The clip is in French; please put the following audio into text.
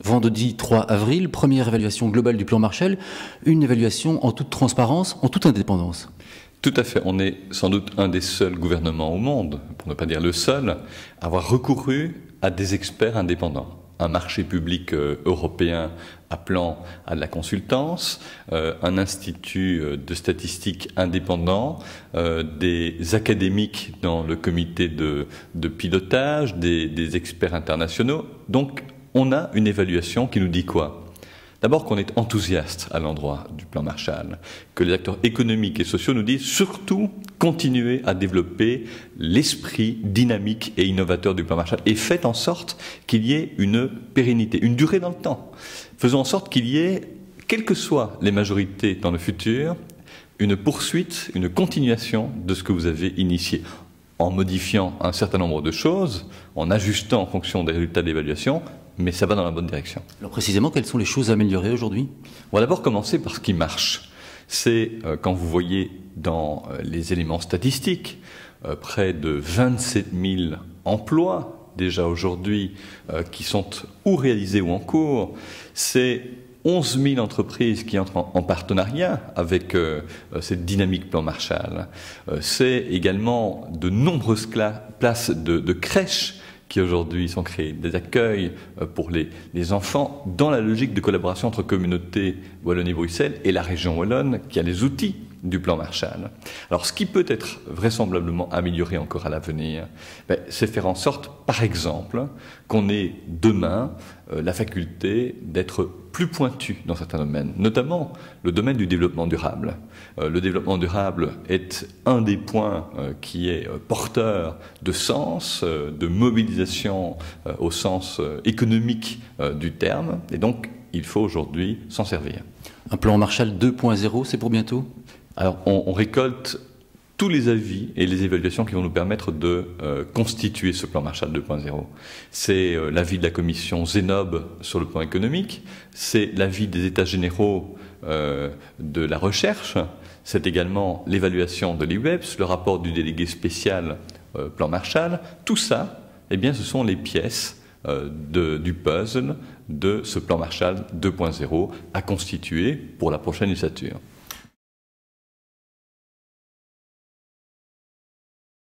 Vendredi 3 avril, première évaluation globale du plan Marshall, une évaluation en toute transparence, en toute indépendance. Tout à fait. On est sans doute un des seuls gouvernements au monde, pour ne pas dire le seul, à avoir recouru à des experts indépendants. Un marché public européen appelant à de la consultance, un institut de statistiques indépendant, des académiques dans le comité de pilotage, des experts internationaux. Donc, on a une évaluation qui nous dit quoi? D'abord qu'on est enthousiaste à l'endroit du plan Marshall, que les acteurs économiques et sociaux nous disent surtout continuer à développer l'esprit dynamique et innovateur du plan Marshall et faites en sorte qu'il y ait une pérennité, une durée dans le temps. Faisons en sorte qu'il y ait, quelles que soient les majorités dans le futur, une poursuite, une continuation de ce que vous avez initié, en modifiant un certain nombre de choses, en ajustant en fonction des résultats d'évaluation, mais ça va dans la bonne direction. Alors précisément, quelles sont les choses à améliorer aujourd'hui? On va d'abord commencer par ce qui marche. C'est quand vous voyez dans les éléments statistiques, près de 27 000 emplois déjà aujourd'hui qui sont ou réalisés ou en cours. C'est 11 000 entreprises qui entrent en partenariat avec cette dynamique plan Marshall. C'est également de nombreuses places de crèches qui aujourd'hui sont créés, des accueils pour les enfants dans la logique de collaboration entre communautés Wallonie-Bruxelles et la région wallonne qui a les outils du plan Marshall. Alors ce qui peut être vraisemblablement amélioré encore à l'avenir, c'est faire en sorte, par exemple, qu'on ait demain la faculté d'être plus pointu dans certains domaines, notamment le domaine du développement durable. Le développement durable est un des points qui est porteur de sens, de mobilisation au sens économique du terme, et donc il faut aujourd'hui s'en servir. Un plan Marshall 2.0, c'est pour bientôt? Alors on récolte tous les avis et les évaluations qui vont nous permettre de constituer ce plan Marshall 2.0. C'est l'avis de la commission Zénob sur le plan économique, c'est l'avis des états généraux de la recherche, c'est également l'évaluation de l'IWEPS, le rapport du délégué spécial plan Marshall. Tout ça, eh bien, ce sont les pièces du puzzle de ce plan Marshall 2.0 à constituer pour la prochaine législature.